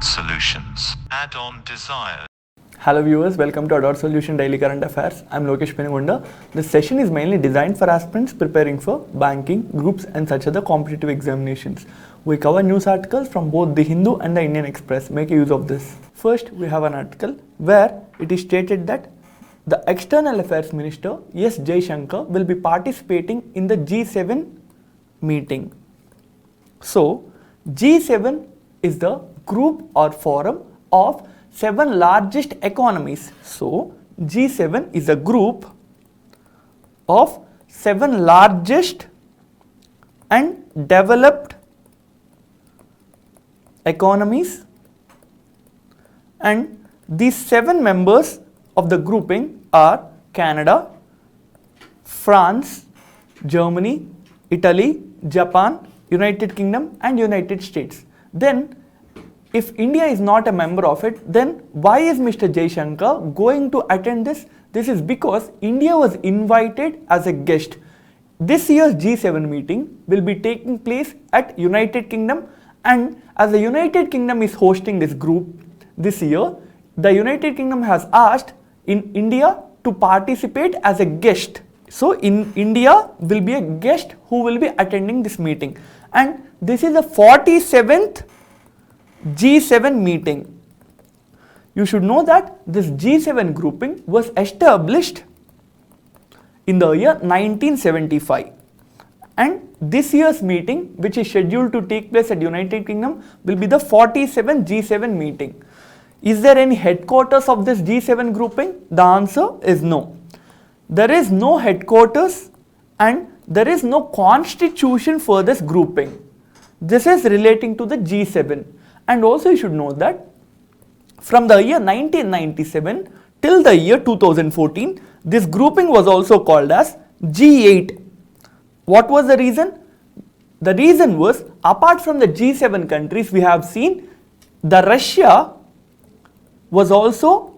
Addod Solutions. Add-on desired. Hello viewers, welcome to Addod Solution Daily Current Affairs. I am Lokesh Penigunda. This session is mainly designed for aspirants preparing for banking, groups and such other competitive examinations. We cover news articles from both the Hindu and the Indian Express. Make use of this. First, we have an article where it is stated that the External Affairs Minister S. Jaishankar will be participating in the G7 meeting. So, G7 is the group or forum of 7 largest economies. So, G7 is a group of 7 largest and developed economies, and these 7 members of the grouping are Canada, France, Germany, Italy, Japan, United Kingdom and United States. Then if India is not a member of it, then why is Mr. Jaishankar going to attend this? This is because India was invited as a guest. This year's G7 meeting will be taking place at United Kingdom, and as the United Kingdom is hosting this group this year, the United Kingdom has asked in India to participate as a guest. So in India will be a guest who will be attending this meeting, and this is the 47th G7 meeting. You should know that this G7 grouping was established in the year 1975, and this year's meeting, which is scheduled to take place at United Kingdom, will be the 47th G7 meeting. Is there any headquarters of this G7 grouping? The answer is no. There is no headquarters and there is no constitution for this grouping. This is relating to the G7. And also you should know that from the year 1997 till the year 2014, this grouping was also called as G8. What was the reason? The reason was, apart from the G7 countries, we have seen the Russia was also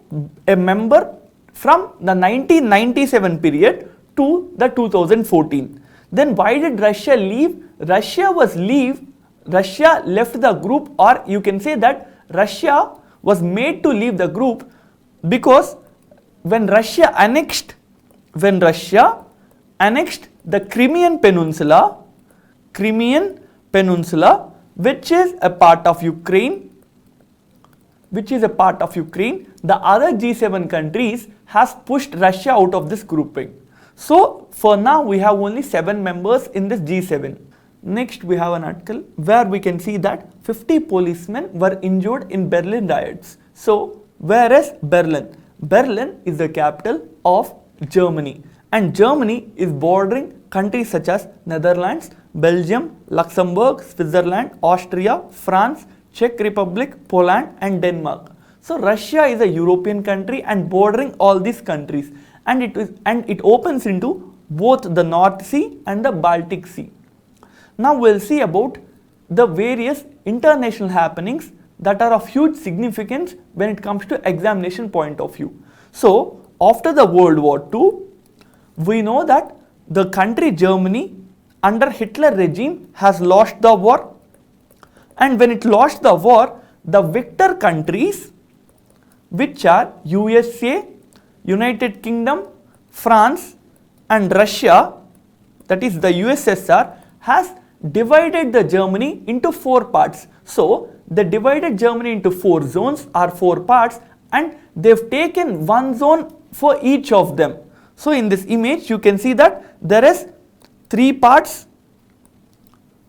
a member from the 1997 period to the 2014. Then why did Russia leave? Russia left the group, or you can say that Russia was made to leave the group because when Russia annexed the Crimean Peninsula, which is a part of Ukraine, the other G7 countries has pushed Russia out of this grouping. So for now we have only 7 members in this G7. Next we have an article where we can see that 50 policemen were injured in Berlin riots. So where is Berlin? Berlin is the capital of Germany, and Germany is bordering countries such as Netherlands, Belgium, Luxembourg, Switzerland, Austria, France, Czech Republic, Poland and Denmark. So Russia is a European country and bordering all these countries, and it opens into both the North Sea and the Baltic Sea. Now we'll see about the various international happenings that are of huge significance when it comes to examination point of view. So after the World War II, we know that the country Germany under Hitler regime has lost the war, and when it lost the war, the victor countries, which are USA, United Kingdom, France and Russia, that is the USSR, has divided the Germany into 4 parts. So they divided Germany into 4 zones or 4 parts, and they've taken 1 zone for each of them. So in this image you can see that there is 3 parts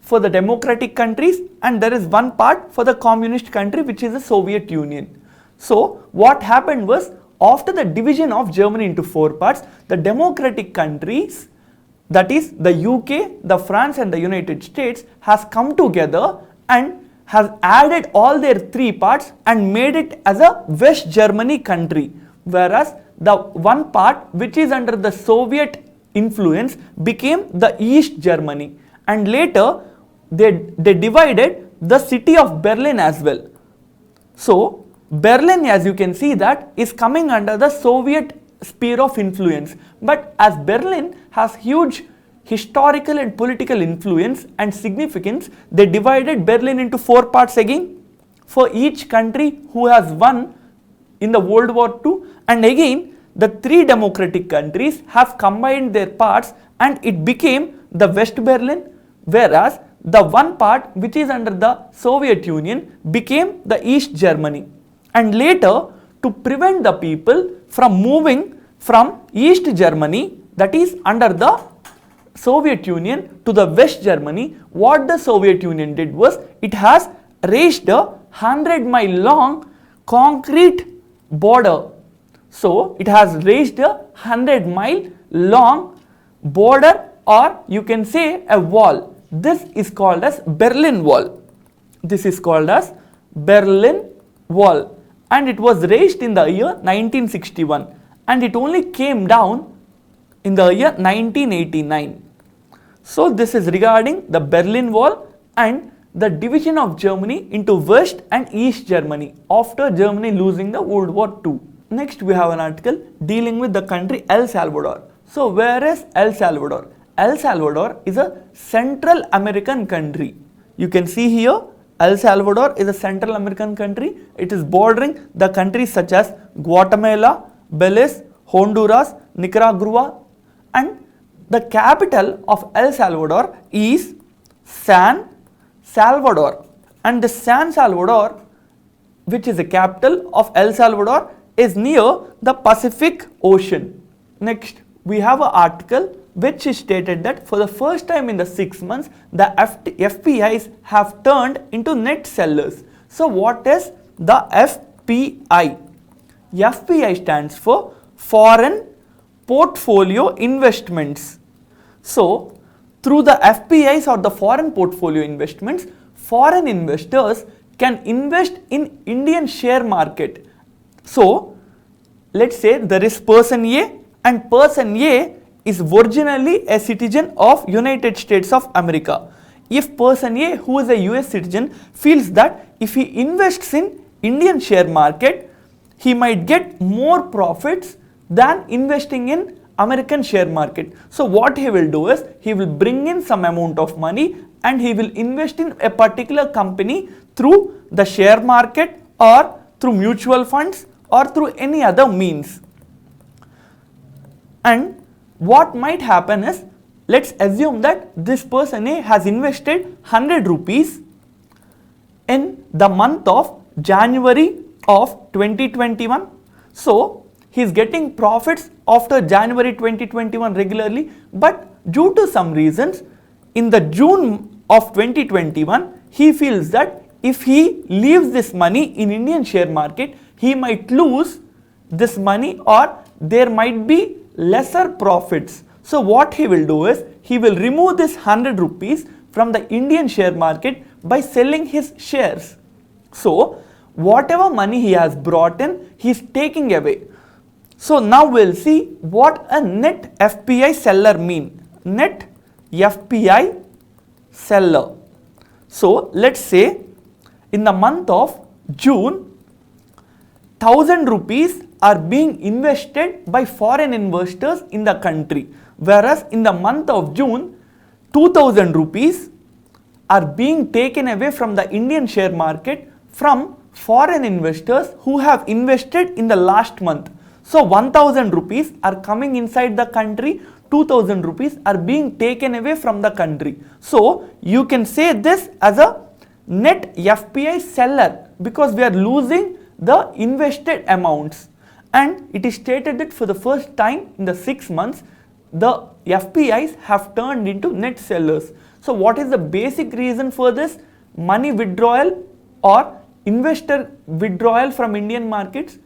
for the democratic countries and there is 1 part for the communist country, which is the Soviet Union. So what happened was, after the division of Germany into 4 parts, the democratic countries, that is the UK, the France and the United States, has come together and has added all their 3 parts and made it as a West Germany country, whereas the 1 part which is under the Soviet influence became the East Germany, and later they divided the city of Berlin as well. So Berlin, as you can see, that is coming under the Soviet sphere of influence, but as Berlin has huge historical and political influence and significance, they divided Berlin into 4 parts again. for each country who has won in the World War II, and again the three democratic countries have combined their parts and it became the West Berlin, whereas the one part which is under the Soviet Union became the East Germany. And later, to prevent the people from moving from East Germany, that is under the Soviet Union, to the West Germany, what the Soviet Union did was it has raised a 100-mile long concrete border. So it has raised a 100-mile long border, or you can say a wall. This is called as Berlin Wall. This is called as Berlin Wall, and it was raised in the year 1961 and it only came down in the year 1989. So this is regarding the Berlin Wall and the division of Germany into West and East Germany after Germany losing the World War II. Next we have an article dealing with the country El Salvador. So where is El Salvador? El Salvador is a Central American country. You can see here El Salvador is a Central American country. It is bordering the countries such as Guatemala, Belize, Honduras, Nicaragua, and the capital of El Salvador is San Salvador, and the San Salvador, which is the capital of El Salvador, is near the Pacific Ocean. Next, we have an article which is stated that for the first time in the 6 months, the FPIs have turned into net sellers. So what is the FPI? FPI stands for Foreign Portfolio Investments. So through the FPIs or the foreign portfolio investments, foreign investors can invest in Indian share market. So let's say there is person A, and person A is originally a citizen of United States of America. If person A, who is a US citizen, feels that if he invests in Indian share market, he might get more profits than investing in American share market. So what he will do is he will bring in some amount of money and he will invest in a particular company through the share market or through mutual funds or through any other means. And what might happen is, let's assume that this person A has invested 100 rupees in the month of January of 2021. So he is getting profits after January 2021 regularly, but due to some reasons in the June of 2021 he feels that if he leaves this money in Indian share market, he might lose this money or there might be lesser profits. So what he will do is he will remove this 100 rupees from the Indian share market by selling his shares. So whatever money he has brought in, he is taking away. So now we'll see what a net FPI seller mean. Net FPI seller. So let's say in the month of June, 1000 rupees are being invested by foreign investors in the country, whereas in the month of June, 2000 rupees are being taken away from the Indian share market from foreign investors who have invested in the last month. So 1000 rupees are coming inside the country, 2000 rupees are being taken away from the country. So you can say this as a net FPI seller because we are losing the invested amounts. And it is stated that for the first time in the 6 months, the FPIs have turned into net sellers. So what is the basic reason for this money withdrawal or investor withdrawal from Indian markets?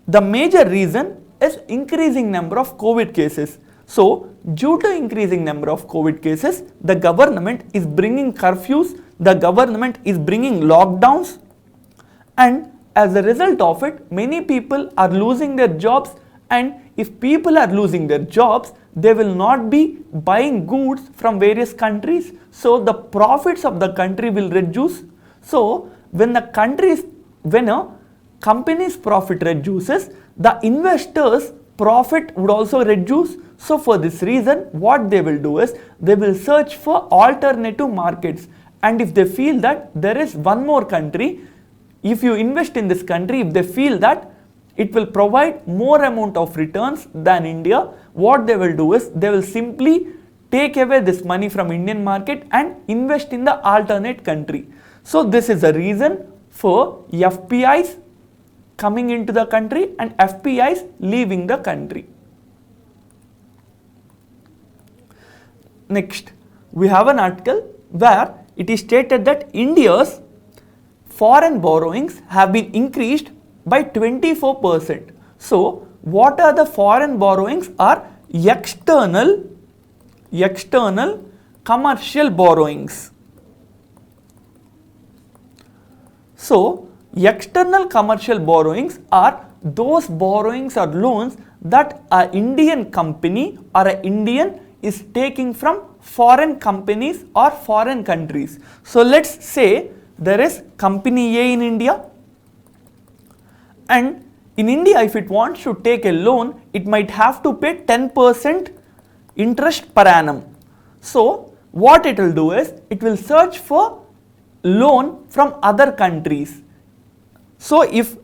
The major reason is increasing number of COVID cases. So due to increasing number of COVID cases, the government is bringing curfews, the government is bringing lockdowns, and as a result of it, many people are losing their jobs, and if people are losing their jobs, they will not be buying goods from various countries, so the profits of the country will reduce. So when a company's profit reduces, the investors' profit would also reduce. So for this reason, what they will do is they will search for alternative markets, and if they feel that there is one more country if you invest in this country, if they feel that it will provide more amount of returns than India, what they will do is they will simply take away this money from Indian market and invest in the alternate country. So this is the reason for FPIs coming into the country and FPIs leaving the country. Next, we have an article where it is stated that India's foreign borrowings have been increased by 24%. So, what are the foreign borrowings? Are external commercial borrowings. So, external commercial borrowings are those borrowings or loans that an Indian company or an Indian is taking from foreign companies or foreign countries. So, let's say there is company A in India, and in India if it wants to take a loan, it might have to pay 10% interest per annum. So, what it will do is it will search for loan from other countries. So, if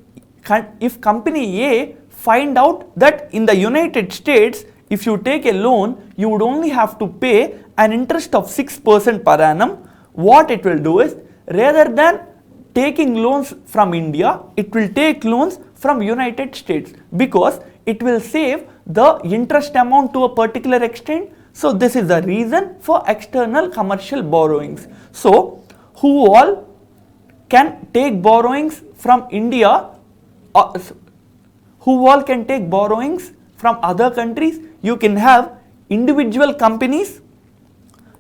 company A find out that in the United States, if you take a loan, you would only have to pay an interest of 6% per annum, what it will do is, rather than taking loans from India, it will take loans from United States, because it will save the interest amount to a particular extent. So this is the reason for external commercial borrowings. So who all can take borrowings from India? Who all can take borrowings from other countries? You can have individual companies,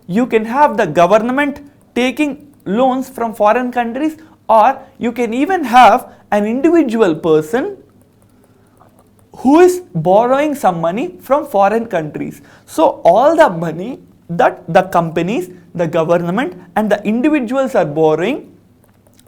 you can have the government taking loans from foreign countries, or you can even have an individual person who is borrowing some money from foreign countries. So all the money that the companies, the government and the individuals are borrowing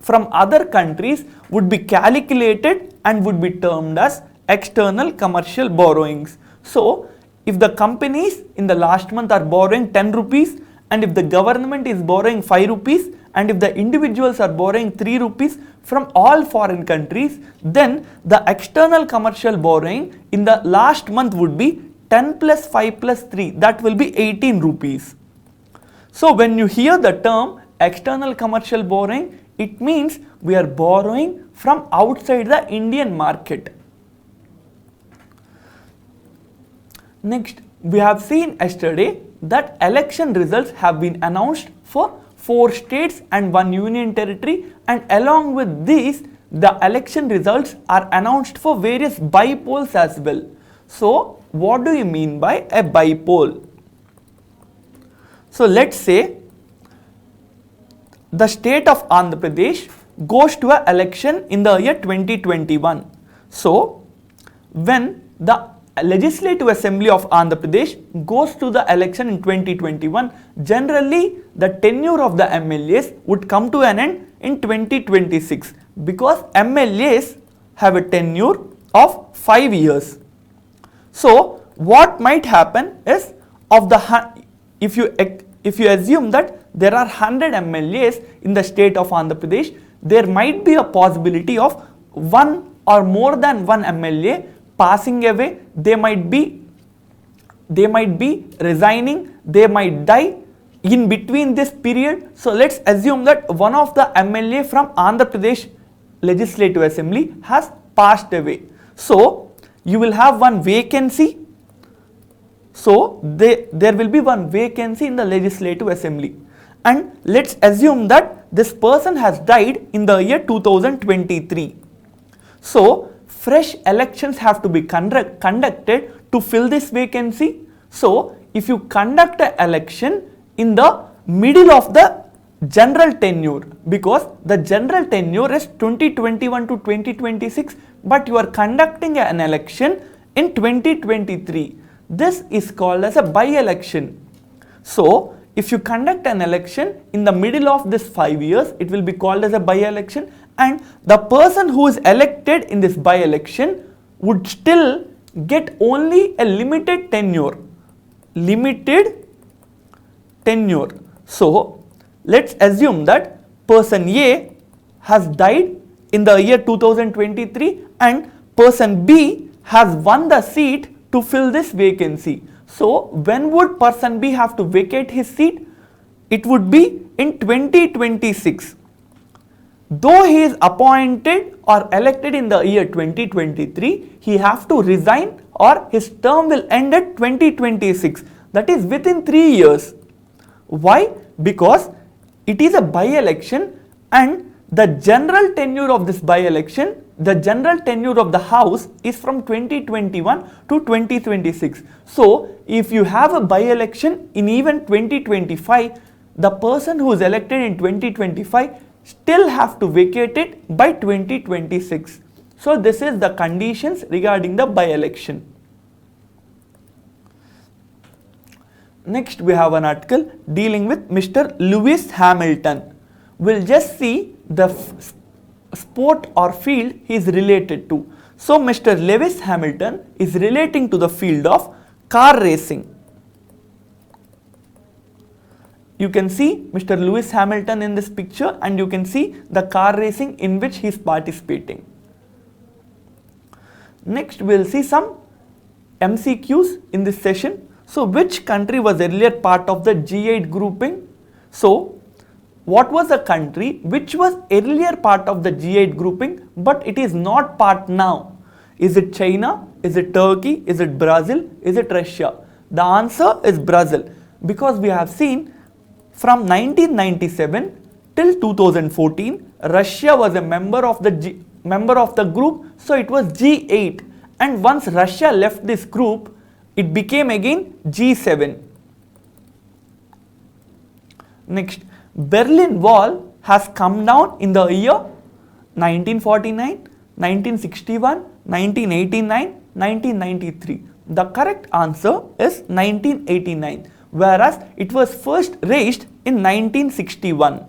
from other countries would be calculated and would be termed as external commercial borrowings. So if the companies in the last month are borrowing 10 rupees, and if the government is borrowing 5 rupees, and if the individuals are borrowing 3 rupees from all foreign countries, then the external commercial borrowing in the last month would be 10 plus 5 plus 3, that will be 18 rupees. So when you hear the term external commercial borrowing, it means we are borrowing from outside the Indian market. Next, we have seen yesterday that election results have been announced for 4 states and 1 union territory, and along with these, the election results are announced for various by-polls as well. So, what do you mean by a by-poll? So, let's say the state of Andhra Pradesh goes to an election in the year 2021. So, when the Legislative Assembly of Andhra Pradesh goes to the election in 2021, generally the tenure of the MLAs would come to an end in 2026, because MLAs have a tenure of 5 years. So what might happen is, if you assume that there are 100 MLAs in the state of Andhra Pradesh, there might be a possibility of one or more than one MLA passing away. They might be resigning, they might die in between this period. So let's assume that one of the MLA from Andhra Pradesh Legislative Assembly has passed away. So you will have one vacancy. So there will be one vacancy in the Legislative Assembly. And let's assume that this person has died in the year 2023. So fresh elections have to be conducted to fill this vacancy. So if you conduct an election in the middle of the general tenure, because the general tenure is 2021 to 2026, but you are conducting an election in 2023, this is called as a by-election. So if you conduct an election in the middle of this 5 years, it will be called as a by-election, and the person who is elected in this by-election would still get only a limited tenure. So let's assume that person A has died in the year 2023 and person B has won the seat to fill this vacancy. So when would person B have to vacate his seat? It would be in 2026. Though he is appointed or elected in the year 2023, he have to resign or his term will end at 2026. That is within 3 years. Why? Because it is a by-election and the general tenure of this by-election, the general tenure of the house is from 2021 to 2026. So if you have a by-election in even 2025, the person who is elected in 2025 still have to vacate it by 2026. So this is the conditions regarding the by-election. Next we have an article dealing with Mr. Lewis Hamilton. We'll just see the sport or field he is related to. So Mr. Lewis Hamilton is relating to the field of car racing. You can see Mr. Lewis Hamilton in this picture and you can see the car racing in which he is participating. Next we will see some MCQs in this session. So which country was earlier part of the G8 grouping? So what was the country which was earlier part of the G8 grouping but it is not part now? Is it China? Is it Turkey? Is it Brazil? Is it Russia? The answer is Brazil, because we have seen from 1997 till 2014 Russia was a member of the group, so it was G8, and once Russia left this group it became again G7. Next, Berlin Wall has come down in the year 1949, 1961, 1989, 1993. The correct answer is 1989, whereas it was first raised in 1961.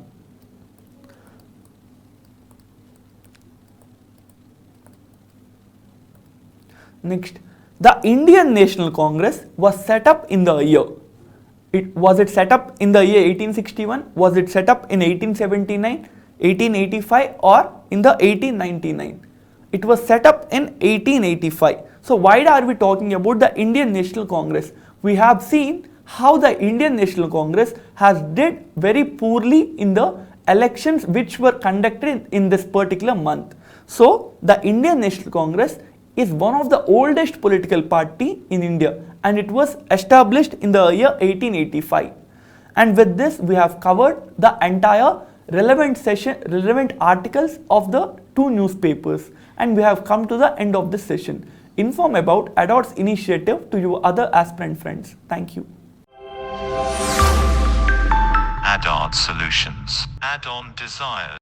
Next, the Indian National Congress was set up in the year. Was it set up in the year 1861? Was it set up in 1879, 1885 or in the 1899? It was set up in 1885. So why are we talking about the Indian National Congress? We have seen how the Indian National Congress has did very poorly in the elections which were conducted in this particular month. So the Indian National Congress is one of the oldest political party in India, and it was established in the year 1885. And with this we have covered the entire relevant articles of the two newspapers, and we have come to the end of this session. Inform about Addod's initiative to your other aspirant friends. Thank you. Addod Solutions. Add-on Desired.